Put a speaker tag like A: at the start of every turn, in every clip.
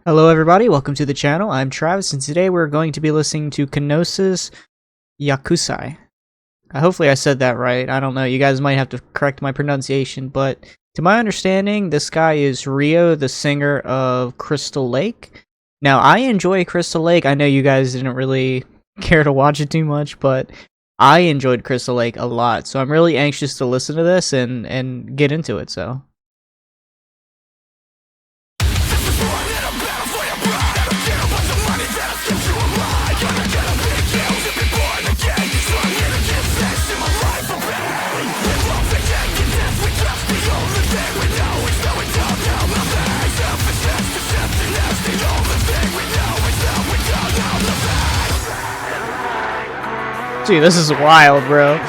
A: Hello everybody, welcome to the channel. I'm Travis, and today we're going to be listening to Knosis Yakusai. Hopefully I said that right. I don't know, you guys might have to correct my pronunciation, but to my understanding, this guy is Rio, the singer of Crystal Lake. Now, I enjoy Crystal Lake. I know you guys didn't really care to watch it too much, but I enjoyed Crystal Lake a lot, so I'm really anxious to listen to this and get into it, so... Dude, this is wild, bro.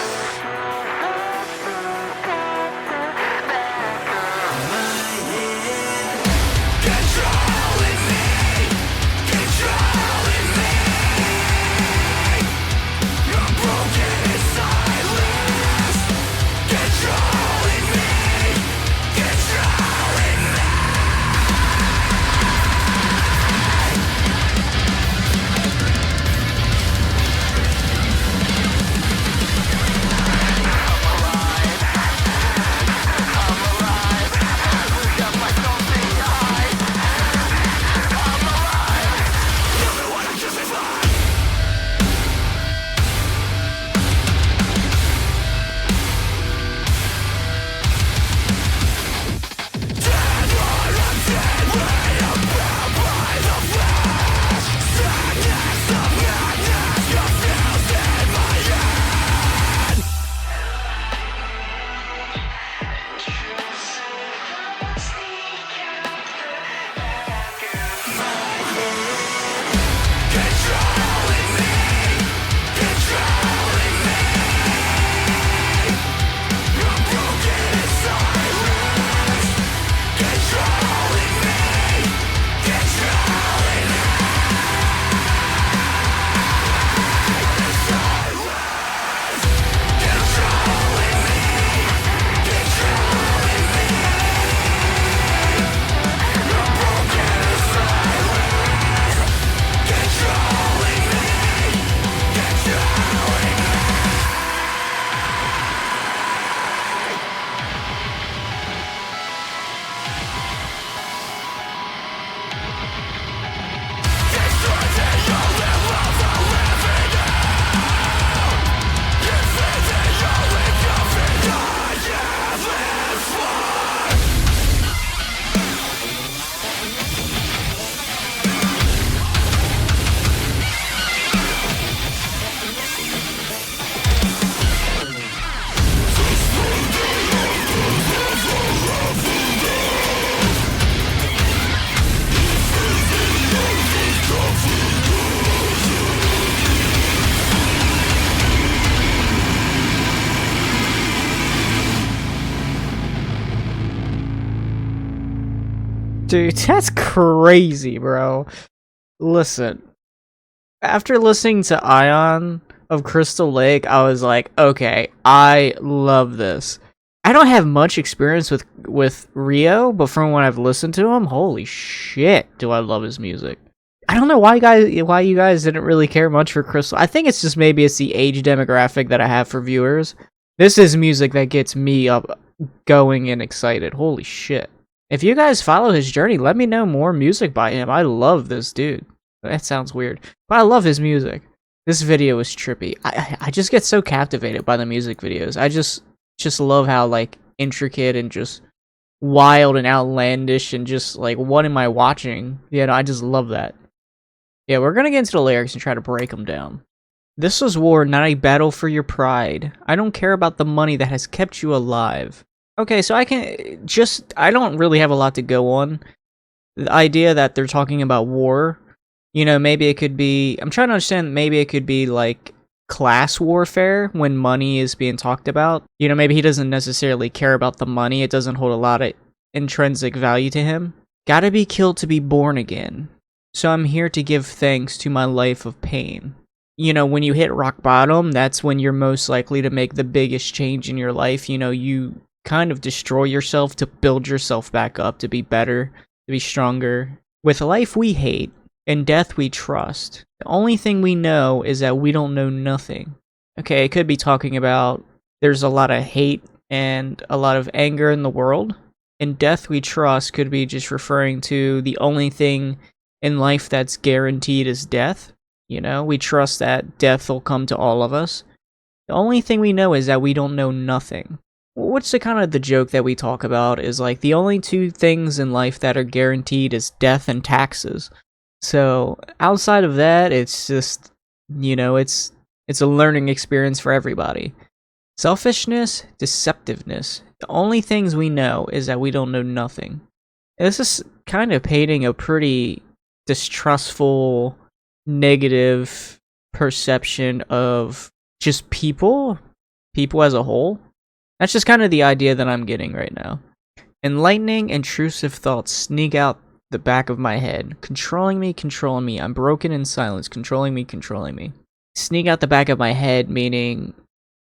A: Dude, that's crazy, bro. Listen, after listening to Ion of Crystal Lake, I was like, okay, I love this. I don't have much experience with Rio, but from when I've listened to him, holy shit, do I love his music. I don't know why you guys didn't really care much for Crystal. I think it's just maybe it's the age demographic that I have for viewers. This is music that gets me up going and excited. Holy shit. If you guys follow his journey, let me know more music by him. I love this dude. That sounds weird, but I love his music. This video is trippy. I just get so captivated by the music videos. I just love how like intricate and just wild and outlandish and just like what am I watching? You know, I just love that. Yeah, we're gonna get into the lyrics and try to break them down. This was war, not a battle for your pride. I don't care about the money that has kept you alive. Okay, so I don't really have a lot to go on. The idea that they're talking about war, you know, maybe it could be, I'm trying to understand, maybe it could be like class warfare when money is being talked about. You know, maybe he doesn't necessarily care about the money, it doesn't hold a lot of intrinsic value to him. Gotta be killed to be born again. So I'm here to give thanks to my life of pain. You know, when you hit rock bottom, that's when you're most likely to make the biggest change in your life. You know, you kind of destroy yourself to build yourself back up, to be better, to be stronger. With life we hate and death we trust. The only thing we know is that we don't know nothing. Okay, it could be talking about there's a lot of hate and a lot of anger in the world. And death we trust could be just referring to the only thing in life that's guaranteed is death. You know, we trust that death will come to all of us. The only thing we know is that we don't know nothing. What's the kind of the joke that we talk about is like the only two things in life that are guaranteed is death and taxes. So outside of that, it's just, you know, it's a learning experience for everybody. Selfishness, deceptiveness. The only things we know is that we don't know nothing. This is kind of painting a pretty distrustful, negative perception of just people as a whole. That's just kind of the idea that I'm getting right now. Enlightening, intrusive thoughts sneak out the back of my head, controlling me. I'm broken in silence, controlling me. Sneak out the back of my head, meaning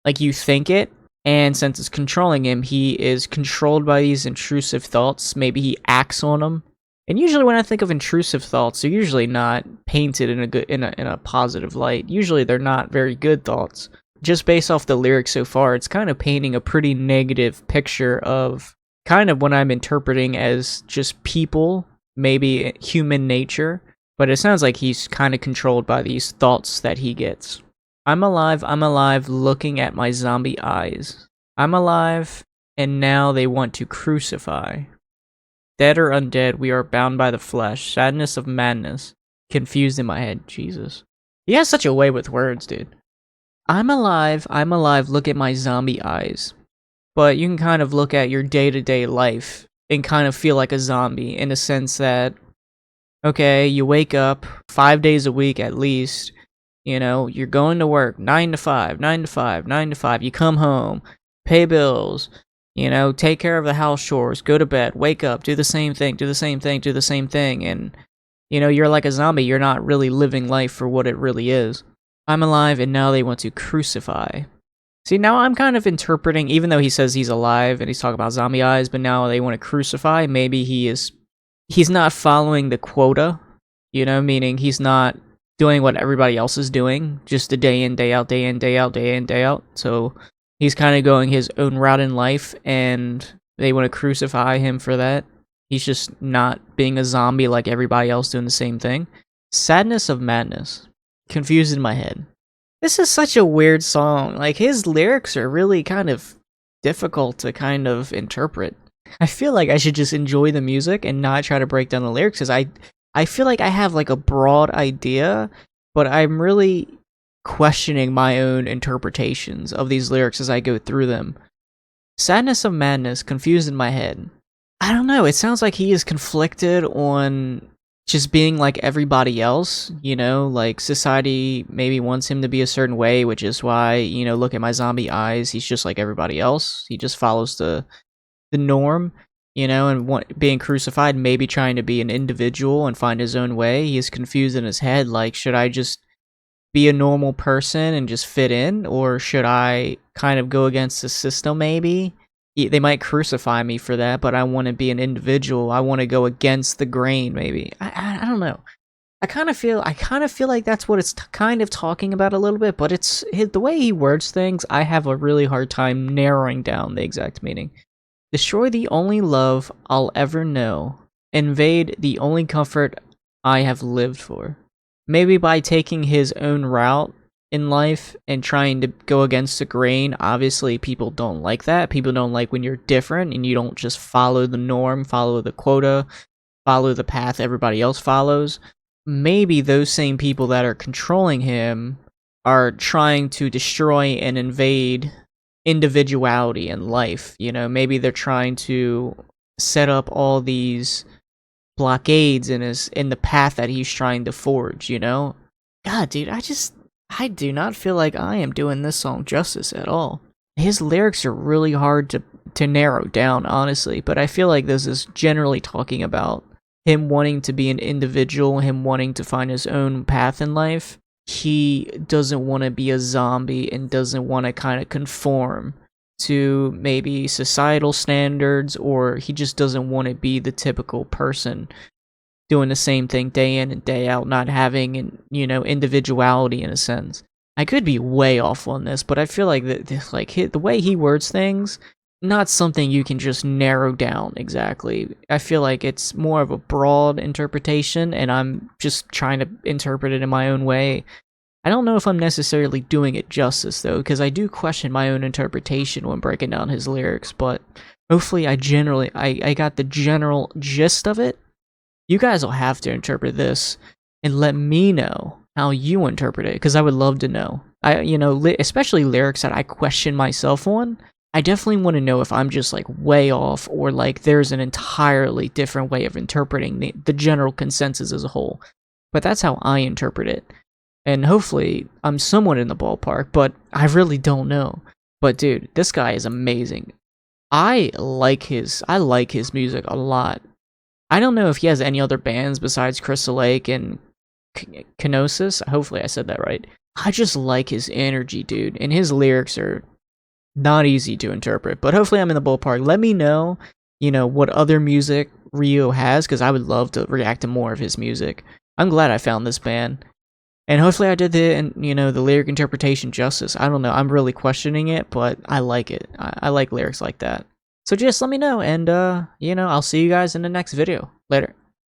A: like you think it, and since it's controlling him, he is controlled by these intrusive thoughts. Maybe he acts on them. And usually when I think of intrusive thoughts, they're usually not painted in a positive light. Usually they're not very good thoughts. Just based off the lyrics so far, it's kind of painting a pretty negative picture of kind of what I'm interpreting as just people, maybe human nature. But it sounds like he's kind of controlled by these thoughts that he gets. I'm alive, looking at my zombie eyes. I'm alive, and now they want to crucify. Dead or undead, we are bound by the flesh. Sadness of madness. Confused in my head. Jesus. He has such a way with words, dude. I'm alive, look at my zombie eyes. But you can kind of look at your day-to-day life and kind of feel like a zombie in the sense that, okay, you wake up 5 days a week at least. You know, you're going to work 9 to 5. You come home, pay bills, you know, take care of the house chores, go to bed, wake up, do the same thing. And, you know, you're like a zombie. You're not really living life for what it really is. I'm alive, and now they want to crucify. See, now I'm kind of interpreting, even though he says he's alive and he's talking about zombie eyes, but now they want to crucify. Maybe he's not following the quota, you know, meaning he's not doing what everybody else is doing, just a day in, day out. So he's kind of going his own route in life, and they want to crucify him for that. He's just not being a zombie like everybody else doing the same thing. Sadness of madness. Confused in my head. This is such a weird song. Like, his lyrics are really kind of difficult to kind of interpret. I feel like I should just enjoy the music and not try to break down the lyrics, because I feel like I have like a broad idea, but I'm really questioning my own interpretations of these lyrics as I go through them. Sadness of madness, confused in my head. I don't know, it sounds like he is conflicted on just being like everybody else, you know, like society maybe wants him to be a certain way, which is why, you know, look at my zombie eyes, he's just like everybody else. He just follows the norm, you know, and being crucified, maybe trying to be an individual and find his own way. He is confused in his head, like, should I just be a normal person and just fit in, or should I kind of go against the system maybe? They might crucify me for that, but I want to be an individual. I want to go against the grain, maybe. I don't know. I kind of feel like that's what it's kind of talking about a little bit, but it's the way he words things. I have a really hard time narrowing down the exact meaning. Destroy the only love I'll ever know. Invade the only comfort I have lived for. Maybe by taking his own route in life and trying to go against the grain. Obviously, people don't like that. People don't like when you're different and you don't just follow the norm, follow the quota, follow the path everybody else follows. Maybe those same people that are controlling him are trying to destroy and invade individuality in life. You know, maybe they're trying to set up all these blockades in the path that he's trying to forge, you know? God, dude, I do not feel like I am doing this song justice at all. His lyrics are really hard to narrow down, honestly, but I feel like this is generally talking about him wanting to be an individual, him wanting to find his own path in life. He doesn't want to be a zombie and doesn't want to kind of conform to maybe societal standards, or he just doesn't want to be the typical person. doing the same thing day in and day out, not having, individuality in a sense. I could be way off on this, but I feel like the way he words things, not something you can just narrow down exactly. I feel like it's more of a broad interpretation, and I'm just trying to interpret it in my own way. I don't know if I'm necessarily doing it justice, though, because I do question my own interpretation when breaking down his lyrics, but hopefully I got the general gist of it. You guys will have to interpret this and let me know how you interpret it, because I would love to know. Especially lyrics that I question myself on. I definitely want to know if I'm just like way off, or like there's an entirely different way of interpreting the general consensus as a whole. But that's how I interpret it. And hopefully I'm somewhat in the ballpark, but I really don't know. But dude, this guy is amazing. I like his music a lot. I don't know if he has any other bands besides Crystal Lake and Knosis. Hopefully I said that right. I just like his energy, dude. And his lyrics are not easy to interpret. But hopefully I'm in the ballpark. Let me know, what other music Rio has, because I would love to react to more of his music. I'm glad I found this band. And hopefully I did the lyric interpretation justice. I don't know. I'm really questioning it, but I like it. I like lyrics like that. So just let me know, and, I'll see you guys in the next video. Later.